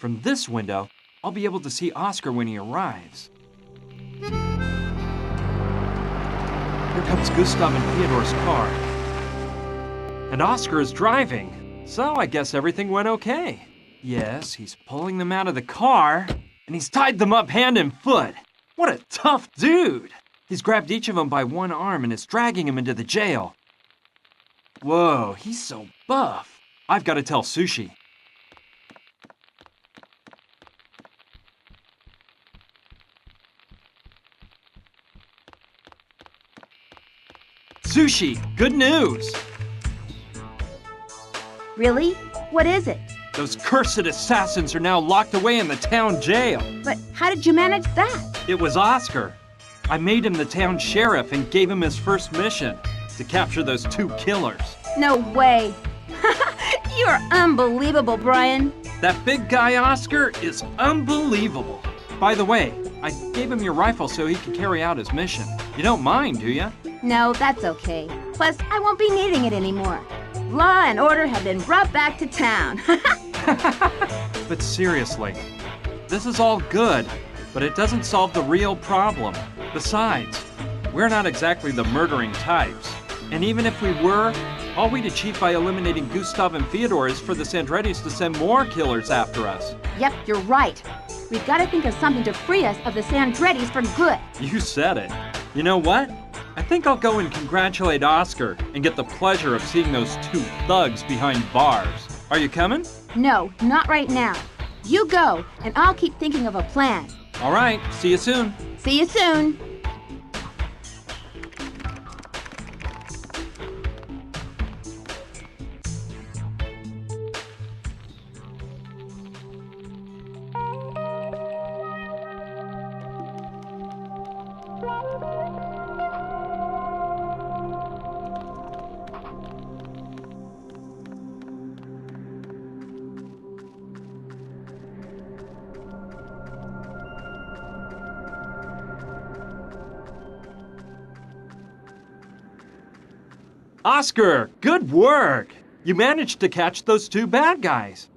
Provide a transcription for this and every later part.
From this window, I'll be able to see Oscar when he arrives. Here comes Gustav and Theodore's car. And Oscar is driving, so I guess everything went okay. Yes, he's pulling them out of the car, and he's tied them up hand and foot. What a tough dude! He's grabbed each of them by one arm and is dragging him into the jail. Whoa, he's so buff. I've got to tell Sushi. Sushi, good news! Really? What is it? Those cursed assassins are now locked away in the town jail. But how did you manage that? It was Oscar. I made him the town sheriff and gave him his first mission, to capture those two killers. No way. You're unbelievable, Bryan. That big guy Oscar is unbelievable. By the way, I gave him your rifle so he could carry out his mission. You don't mind, do you? No, that's okay. Plus, I won't be needing it anymore. Law and order have been brought back to town. But seriously, this is all good, but it doesn't solve the real problem. Besides, we're not exactly the murdering types. And even if we were, all we'd achieve by eliminating Gustav and Theodore is for the Sandrettis to send more killers after us. Yep, you're right. We've got to think of something to free us of the Sandrettis for good. You said it. You know what? I think I'll go and congratulate Oscar and get the pleasure of seeing those two thugs behind bars. Are you coming? No, not right now. You go, and I'll keep thinking of a plan. All right, see you soon. See you soon. Oscar, good work! You managed to catch those two bad guys.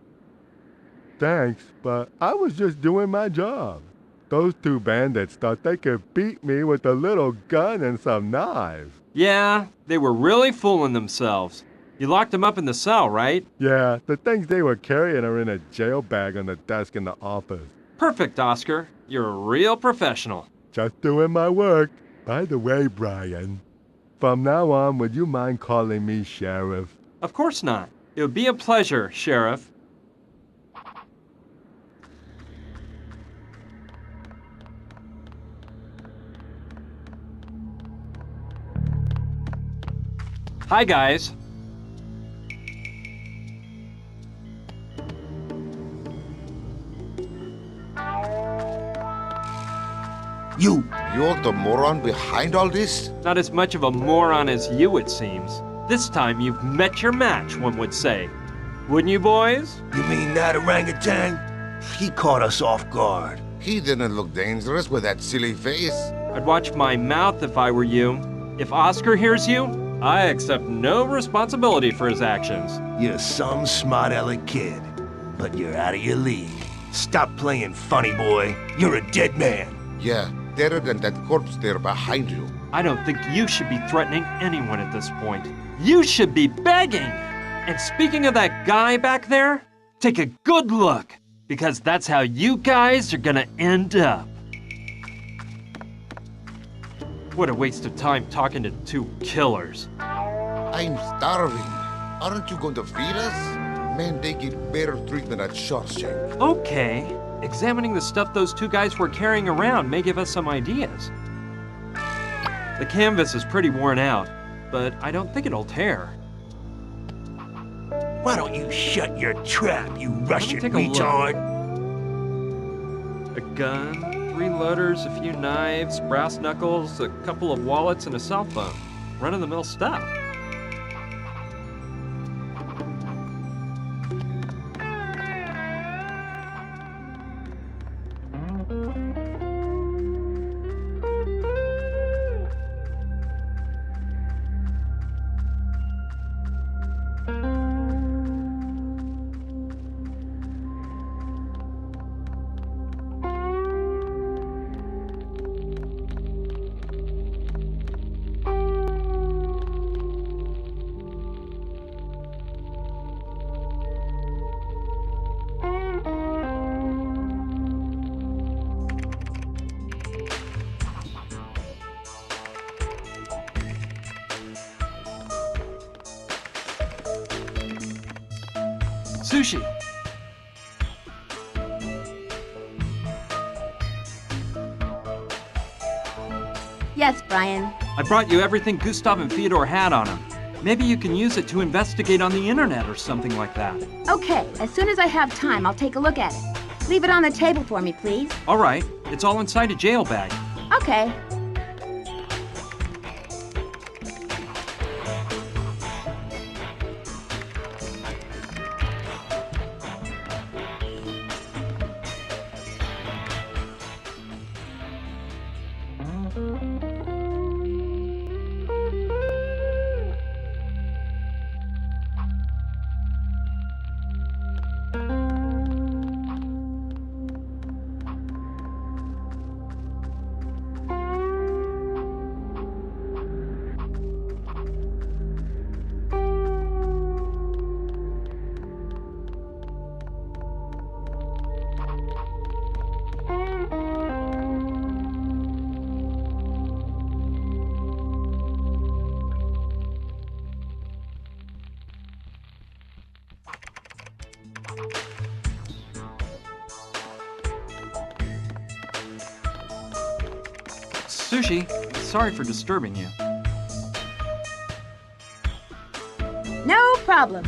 Thanks, but I was just doing my job. Those two bandits thought they could beat me with a little gun and some knives. Yeah, they were really fooling themselves. You locked them up in the cell, right? Yeah, the things they were carrying are in a jail bag on the desk in the office. Perfect, Oscar. You're a real professional. Just doing my work. By the way, Bryan, from now on, would you mind calling me Sheriff? Of course not. It would be a pleasure, Sheriff. Hi, guys. You're the moron behind all this? Not as much of a moron as you, it seems. This time you've met your match, one would say. Wouldn't you, boys? You mean that orangutan? He caught us off guard. He didn't look dangerous with that silly face. I'd watch my mouth if I were you. If Oscar hears you, I accept no responsibility for his actions. You're some smart-aleck kid, but you're out of your league. Stop playing funny, boy. You're a dead man. Yeah, deader than that corpse there behind you. I don't think you should be threatening anyone at this point. You should be begging! And speaking of that guy back there, take a good look, because that's how you guys are gonna end up. What a waste of time talking to two killers. I'm starving. Aren't you going to feed us? Man, they get better treatment at Shawshank. Okay, examining the stuff those two guys were carrying around may give us some ideas. The canvas is pretty worn out, but I don't think it'll tear. Why don't you shut your trap, you Russian take a look. retard? A gun, 3 loaders, a few knives, brass knuckles, a couple of wallets, and a cell phone. Run-of-the-mill stuff. Sushi! Yes, Brian. I brought you everything Gustav and Fyodor had on him. Maybe you can use it to investigate on the internet or something like that. Okay, as soon as I have time, I'll take a look at it. Leave it on the table for me, please. All right, it's all inside a jail bag. Okay. Sushi, sorry for disturbing you. No problem.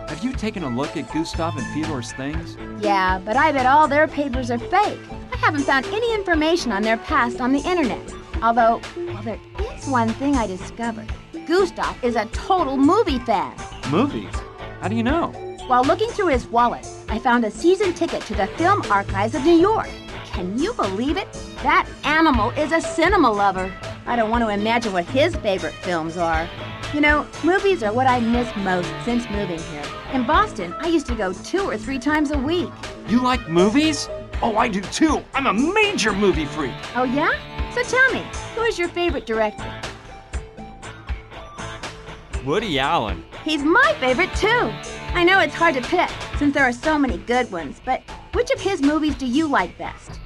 Have you taken a look at Gustav and Fyodor's things? Yeah, but I bet all their papers are fake. I haven't found any information on their past on the internet. Although, well, there is one thing I discovered. Gustav is a total movie fan. Movies? How do you know? While looking through his wallet, I found a season ticket to the Film Archives of New York. Can you believe it? That animal is a cinema lover. I don't want to imagine what his favorite films are. You know, movies are what I miss most since moving here. In Boston, I used to go 2 or 3 times a week. You like movies? Oh, I do too. I'm a major movie freak. Oh yeah? So tell me, who is your favorite director? Woody Allen. He's my favorite too. I know it's hard to pick since there are so many good ones, but which of his movies do you like best?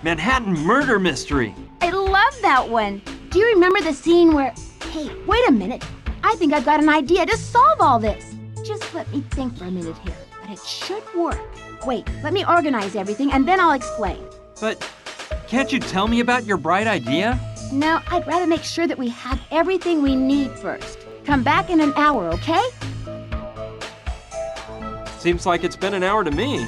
Manhattan Murder Mystery. I love that one. Do you remember the scene where... Hey, wait a minute. I think I've got an idea to solve all this. Just let me think for a minute here, but it should work. Wait, let me organize everything and then I'll explain. But can't you tell me about your bright idea? No, I'd rather make sure that we have everything we need first. Come back in an hour, okay? Seems like it's been an hour to me.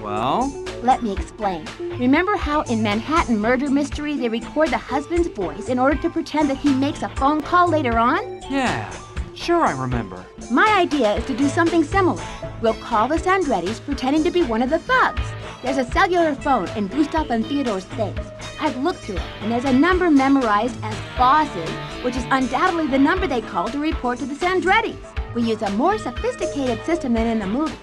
Well? Let me explain. Remember how in Manhattan Murder Mystery they record the husband's voice in order to pretend that he makes a phone call later on? Yeah, sure I remember. My idea is to do something similar. We'll call the Sandrettis pretending to be one of the thugs. There's a cellular phone in Gustav and Fyodor's things. I've looked through it, and there's a number memorized as bosses, which is undoubtedly the number they call to report to the Sandrettis. We use a more sophisticated system than in the movie.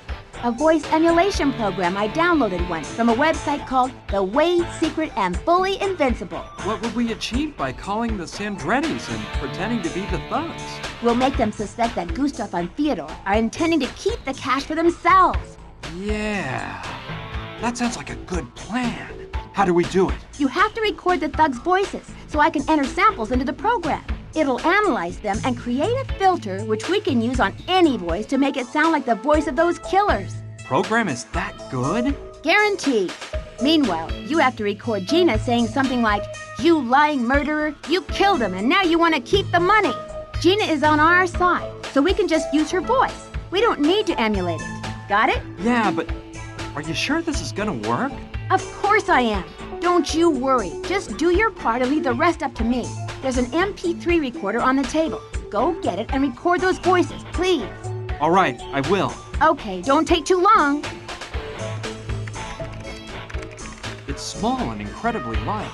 A voice emulation program I downloaded once from a website called The Wade Secret and Fully Invincible. What would we achieve by calling the Sandrettis and pretending to be the thugs? We'll make them suspect that Gustav and Fyodor are intending to keep the cash for themselves. Yeah, that sounds like a good plan. How do we do it? You have to record the thugs' voices so I can enter samples into the program. It'll analyze them and create a filter which we can use on any voice to make it sound like the voice of those killers. Program is that good? Guaranteed. Meanwhile, you have to record Gina saying something like, "You lying murderer, you killed him and now you want to keep the money." Gina is on our side, so we can just use her voice. We don't need to emulate it. Got it? Yeah, but are you sure this is gonna work? Of course I am. Don't you worry. Just do your part and leave the rest up to me. There's an MP3 recorder on the table. Go get it and record those voices, please. All right, I will. Okay, don't take too long. It's small and incredibly light.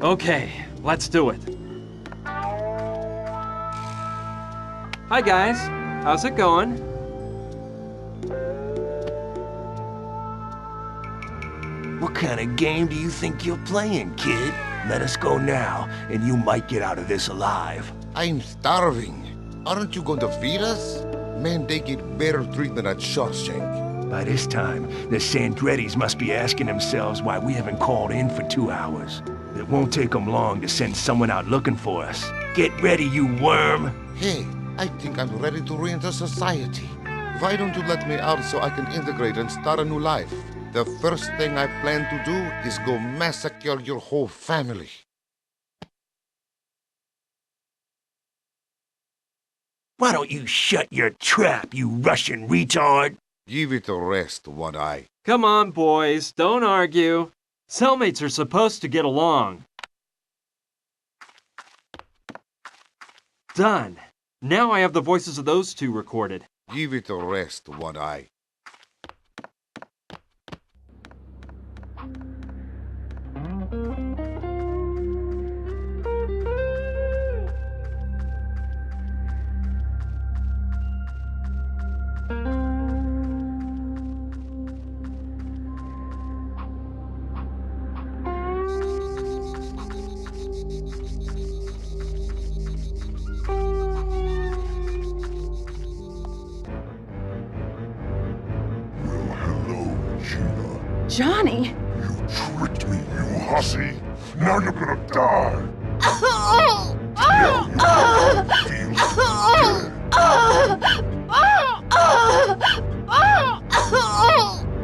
Okay, let's do it. Hi guys, how's it going? What kind of game do you think you're playing, kid? Let us go now, and you might get out of this alive. I'm starving. Aren't you going to feed us? Man, they get better treatment at Shawshank. By this time, the Sandrettis must be asking themselves why we haven't called in for 2 hours. It won't take them long to send someone out looking for us. Get ready, you worm! Hey, I think I'm ready to re-enter society. Why don't you let me out so I can integrate and start a new life? The first thing I plan to do is go massacre your whole family. Why don't you shut your trap, you Russian retard? Give it a rest, One Eye. Come on, boys, don't argue. Cellmates are supposed to get along. Done. Now I have the voices of those two recorded. Give it a rest, One Eye. Johnny! You tricked me, you hussy! Now you're gonna die!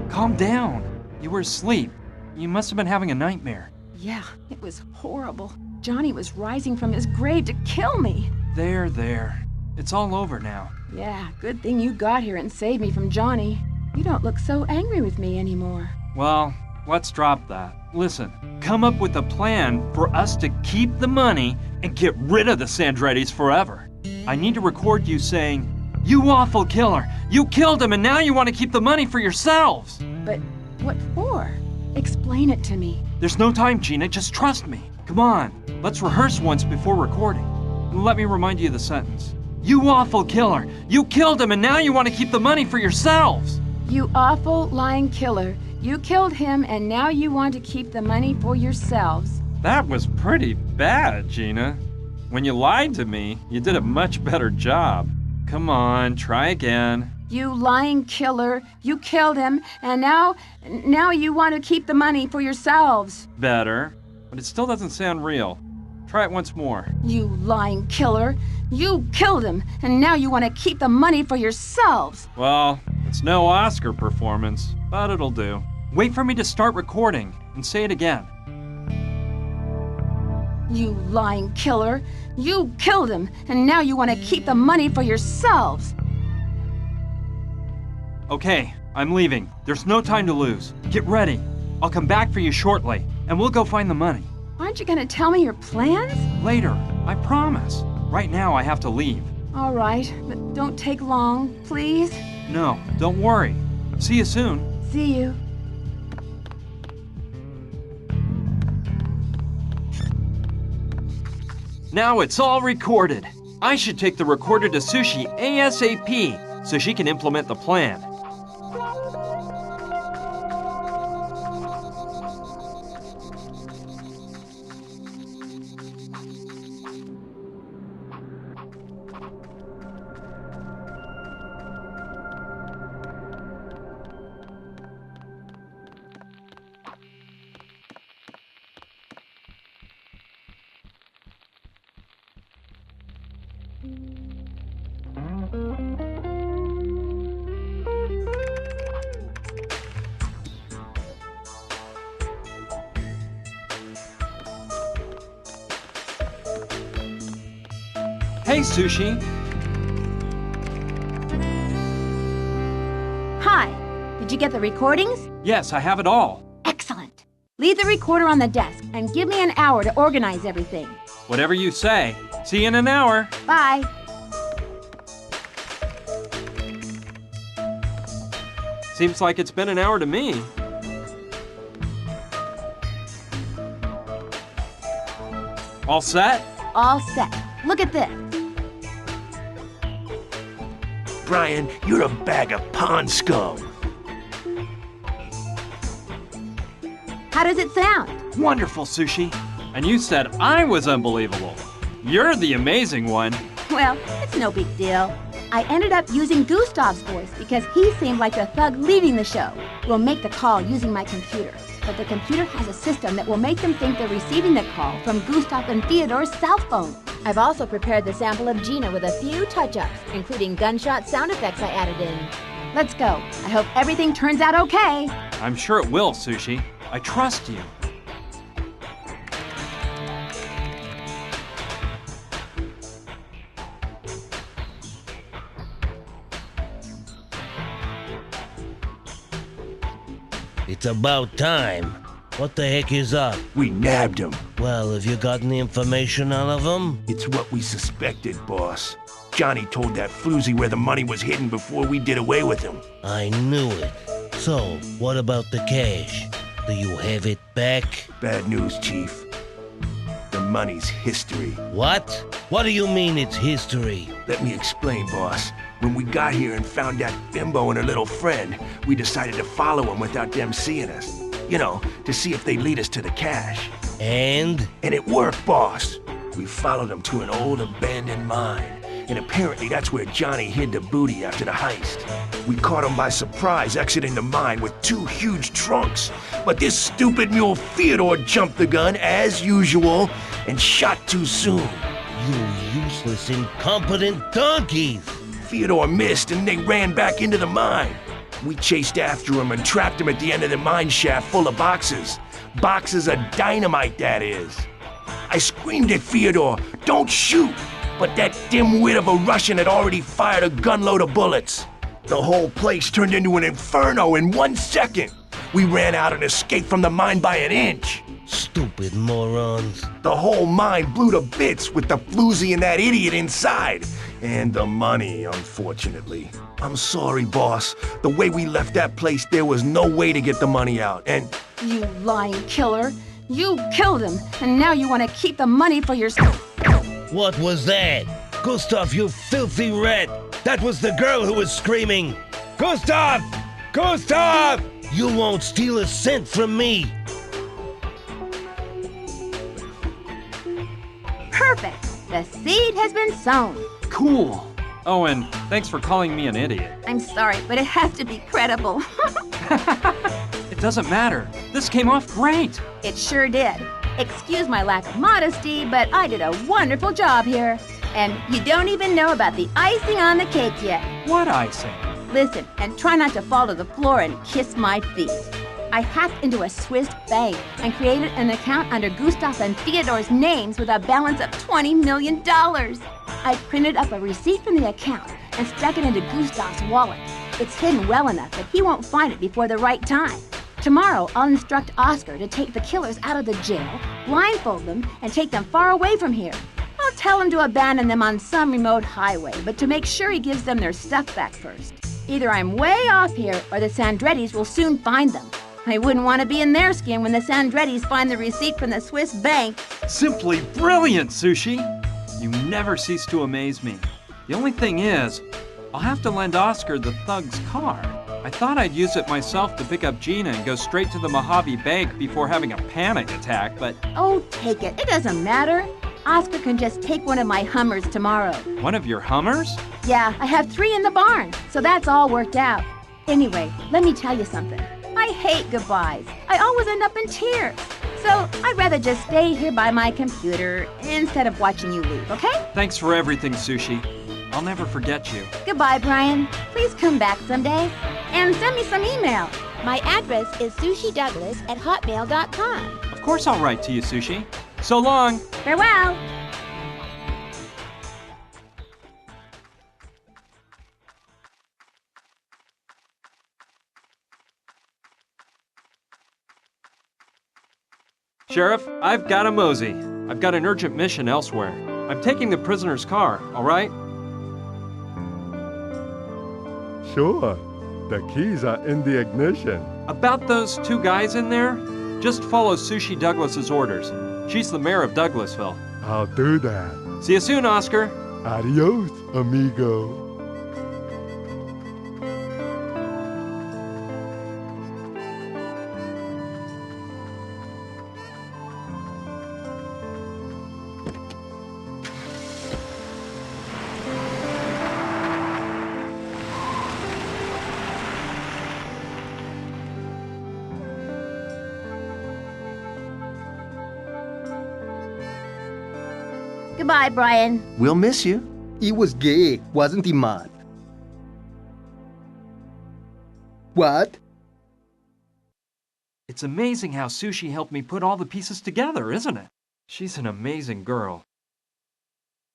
Calm down. You were asleep. You must have been having a nightmare. Yeah, it was horrible. Johnny was rising from his grave to kill me. There. It's all over now. Yeah, good thing you got here and saved me from Johnny. You don't look so angry with me anymore. Well, let's drop that. Listen, come up with a plan for us to keep the money and get rid of the Sandrettis forever. I need to record you saying, "You awful killer! You killed him and now you want to keep the money for yourselves!" But what for? Explain it to me. There's no time, Gina. Just trust me. Come on, let's rehearse once before recording. Let me remind you of the sentence. "You awful killer! You killed him and now you want to keep the money for yourselves!" You awful lying killer. You killed him and now you want to keep the money for yourselves. That was pretty bad, Gina. When you lied to me, you did a much better job. Come on, try again. You lying killer. You killed him and now you want to keep the money for yourselves. Better, but it still doesn't sound real. Try it once more. You lying killer. You killed him and now you want to keep the money for yourselves. Well, it's no Oscar performance, but it'll do. Wait for me to start recording and say it again. You lying killer. You killed him and now you want to keep the money for yourselves. Okay, I'm leaving. There's no time to lose. Get ready. I'll come back for you shortly, and we'll go find the money. Aren't you going to tell me your plans? Later, I promise. Right now, I have to leave. All right, but don't take long, please. No, don't worry. See you soon. See you. Now it's all recorded. I should take the recorder to Sushi ASAP so she can implement the plan. Hey, Sushi. Hi. Did you get the recordings? Yes, I have it all. Excellent. Leave the recorder on the desk and give me an hour to organize everything. Whatever you say. See you in an hour. Bye. Seems like it's been an hour to me. All set? All set. Look at this. Brian, you're a bag of pond scum. How does it sound? Wonderful, Sushi. And you said I was unbelievable. You're the amazing one. Well, it's no big deal. I ended up using Gustav's voice because he seemed like the thug leading the show. We'll make the call using my computer, but the computer has a system that will make them think they're receiving the call from Gustav and Theodore's cell phone. I've also prepared the sample of Gina with a few touch-ups, including gunshot sound effects I added in. Let's go. I hope everything turns out okay. I'm sure it will, Sushi. I trust you. It's about time. What the heck is up? We nabbed him. Well, have you gotten the information out of him? It's what we suspected, boss. Johnny told that floozy where the money was hidden before we did away with him. I knew it. So, what about the cash? Do you have it back? Bad news, Chief. The money's history. What? What do you mean it's history? Let me explain, boss. When we got here and found that bimbo and her little friend, we decided to follow them without them seeing us. You know, to see if they lead us to the cash. And? And it worked, boss. We followed them to an old abandoned mine. And apparently that's where Johnny hid the booty after the heist. We caught him by surprise exiting the mine with 2 huge trunks. But this stupid mule Theodore jumped the gun, as usual, and shot too soon. You useless, incompetent donkeys! Theodore missed and they ran back into the mine. We chased after him and trapped him at the end of the mine shaft full of boxes. Boxes of dynamite, that is. I screamed at Theodore, "Don't shoot!" But that dimwit of a Russian had already fired a gunload of bullets. The whole place turned into an inferno in 1 second. We ran out and escaped from the mine by an inch. Stupid morons. The whole mine blew to bits with the floozy and that idiot inside. And the money, unfortunately. I'm sorry, boss. The way we left that place, there was no way to get the money out, and... You lying killer. You killed him, and now you want to keep the money for yourself. What was that? Gustav, you filthy rat! That was the girl who was screaming! Gustav! Gustav! You won't steal a cent from me! Perfect. The seed has been sown. Cool. Oh, and thanks for calling me an idiot. I'm sorry, but it has to be credible. It doesn't matter. This came off great. It sure did. Excuse my lack of modesty, but I did a wonderful job here. And you don't even know about the icing on the cake yet. What icing? Listen, and try not to fall to the floor and kiss my feet. I hacked into a Swiss bank and created an account under Gustav and Theodore's names with a balance of $20 million. I printed up a receipt from the account and stuck it into Gustav's wallet. It's hidden well enough that he won't find it before the right time. Tomorrow, I'll instruct Oscar to take the killers out of the jail, blindfold them, and take them far away from here. I'll tell him to abandon them on some remote highway, but to make sure he gives them their stuff back first. Either I'm way off here, or the Sandrettis will soon find them. I wouldn't want to be in their skin when the Sandrettis find the receipt from the Swiss bank. Simply brilliant, Sushi. You never cease to amaze me. The only thing is, I'll have to lend Oscar the thug's car. I thought I'd use it myself to pick up Gina and go straight to the Mojave Bank before having a panic attack, but... Oh, take it. It doesn't matter. Oscar can just take one of my Hummers tomorrow. One of your Hummers? Yeah, I have 3 in the barn, so that's all worked out. Anyway, let me tell you something. I hate goodbyes. I always end up in tears. So I'd rather just stay here by my computer instead of watching you leave, okay? Thanks for everything, Sushi. I'll never forget you. Goodbye, Brian. Please come back someday. And send me some email. My address is sushidouglas@hotmail.com. Of course I'll write to you, Sushi. So long. Farewell. Sheriff, I've got a mosey. I've got an urgent mission elsewhere. I'm taking the prisoner's car, all right? Sure. The keys are in the ignition. About those 2 guys in there, just follow Sushi Douglas's orders. She's the mayor of Douglasville. I'll do that. See you soon, Oscar. Adios, amigo. Goodbye, Brian. We'll miss you. He was gay, wasn't he, man? What? It's amazing how Sushi helped me put all the pieces together, isn't it? She's an amazing girl.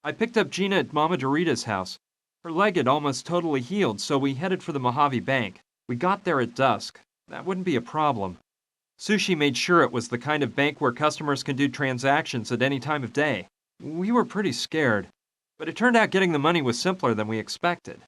I picked up Gina at Mama Dorita's house. Her leg had almost totally healed, so we headed for the Mojave Bank. We got there at dusk. That wouldn't be a problem. Sushi made sure it was the kind of bank where customers can do transactions at any time of day. We were pretty scared, but it turned out getting the money was simpler than we expected.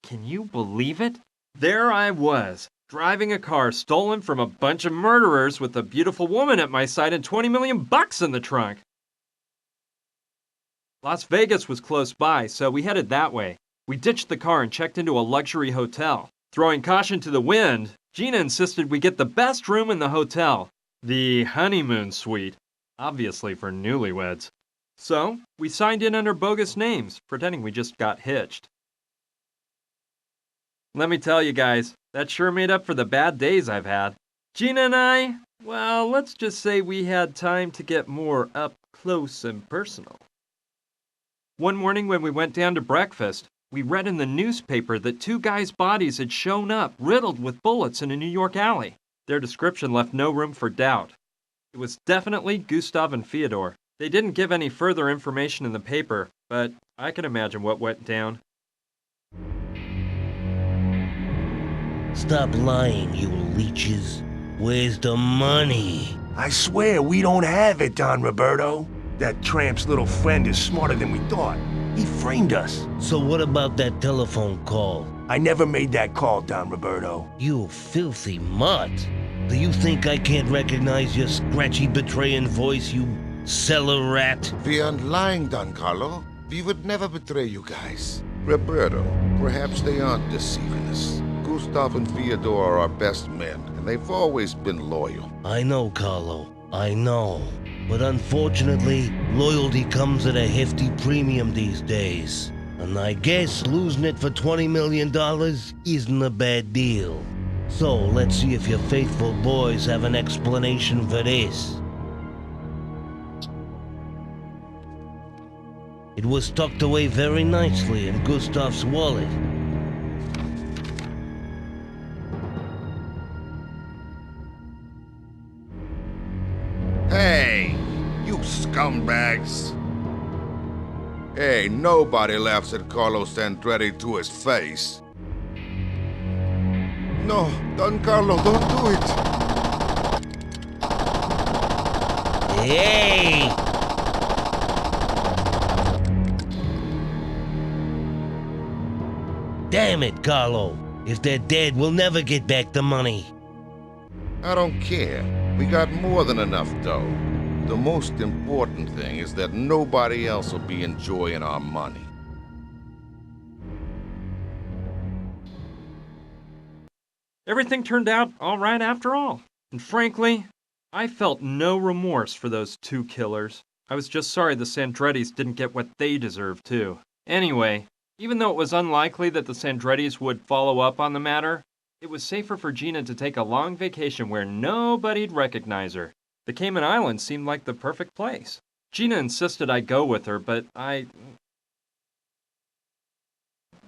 Can you believe it? There I was, driving a car stolen from a bunch of murderers with a beautiful woman at my side and 20 million bucks in the trunk. Las Vegas was close by, so we headed that way. We ditched the car and checked into a luxury hotel. Throwing caution to the wind, Gina insisted we get the best room in the hotel, the honeymoon suite, obviously for newlyweds. So, we signed in under bogus names, pretending we just got hitched. Let me tell you guys, that sure made up for the bad days I've had. Gina and I, well, let's just say we had time to get more up close and personal. One morning when we went down to breakfast, we read in the newspaper that 2 guys' bodies had shown up riddled with bullets in a New York alley. Their description left no room for doubt. It was definitely Gustav and Fyodor. They didn't give any further information in the paper, but I can imagine what went down. Stop lying, you leeches. Where's the money? I swear we don't have it, Don Roberto. That tramp's little friend is smarter than we thought. He framed us. So what about that telephone call? I never made that call, Don Roberto. You filthy mutt. Do you think I can't recognize your scratchy betraying voice, you cellar rat? We aren't lying, Don Carlo. We would never betray you guys. Roberto, perhaps they aren't deceiving us. Gustav and Fyodor are our best men, and they've always been loyal. I know, Carlo. I know. But unfortunately, loyalty comes at a hefty premium these days. And I guess losing it for $20 million isn't a bad deal. So let's see if your faithful boys have an explanation for this. It was tucked away very nicely in Gustav's wallet. Hey, you scumbags! Hey, nobody laughs at Carlos Andretti to his face. No, Don Carlo, don't do it. Hey! Damn it, Carlo. If they're dead, we'll never get back the money. I don't care. We got more than enough dough. The most important thing is that nobody else will be enjoying our money. Everything turned out all right after all. And frankly, I felt no remorse for those two killers. I was just sorry the Sandrettis didn't get what they deserved too. Anyway, even though it was unlikely that the Sandrettis would follow up on the matter, it was safer for Gina to take a long vacation where nobody'd recognize her. The Cayman Islands seemed like the perfect place. Gina insisted I go with her, but well,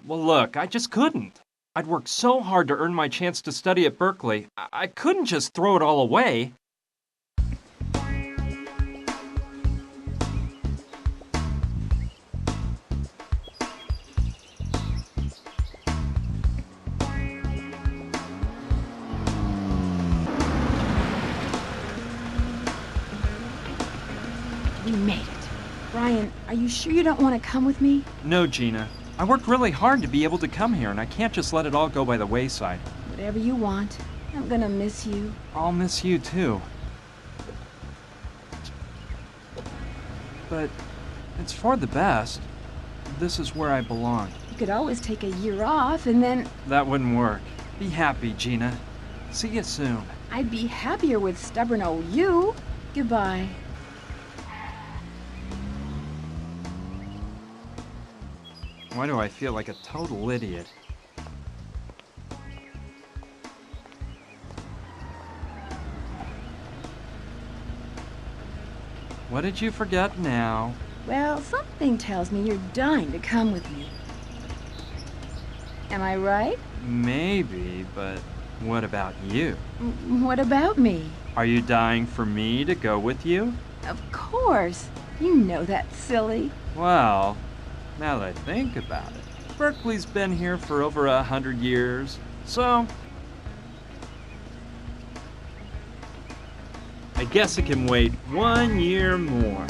look, I just couldn't. I'd worked so hard to earn my chance to study at Berkeley. I couldn't just throw it all away. We made it. Brian, are you sure you don't want to come with me? No, Gina. I worked really hard to be able to come here, and I can't just let it all go by the wayside. Whatever you want. I'm gonna miss you. I'll miss you too. But it's for the best. This is where I belong. You could always take a year off and then... That wouldn't work. Be happy, Gina. See you soon. I'd be happier with stubborn old you. Goodbye. Why do I feel like a total idiot? What did you forget now? Well, something tells me you're dying to come with me. Am I right? Maybe, but what about you? What about me? Are you dying for me to go with you? Of course. You know that's silly. Well, now that I think about it, Berkeley's been here for over 100 years, so I guess it can wait 1 year more.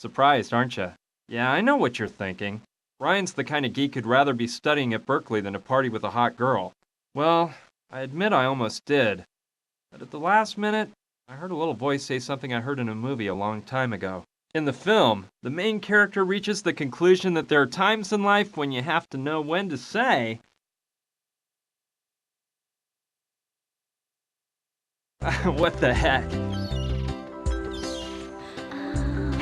Surprised, aren't you? Yeah, I know what you're thinking. Ryan's the kind of geek who'd rather be studying at Berkeley than to party with a hot girl. Well, I admit I almost did. But at the last minute, I heard a little voice say something I heard in a movie a long time ago. In the film, the main character reaches the conclusion that there are times in life when you have to know when to say, what the heck?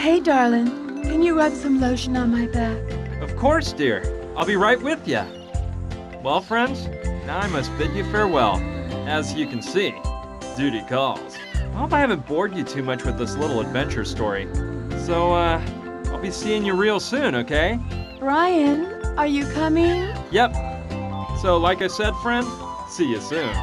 Hey, darling, can you rub some lotion on my back? Of course, dear. I'll be right with you. Well, friends, now I must bid you farewell. As you can see, duty calls. I hope I haven't bored you too much with this little adventure story. So, I'll be seeing you real soon, okay? Brian, are you coming? Yep. So, like I said, friend, see you soon.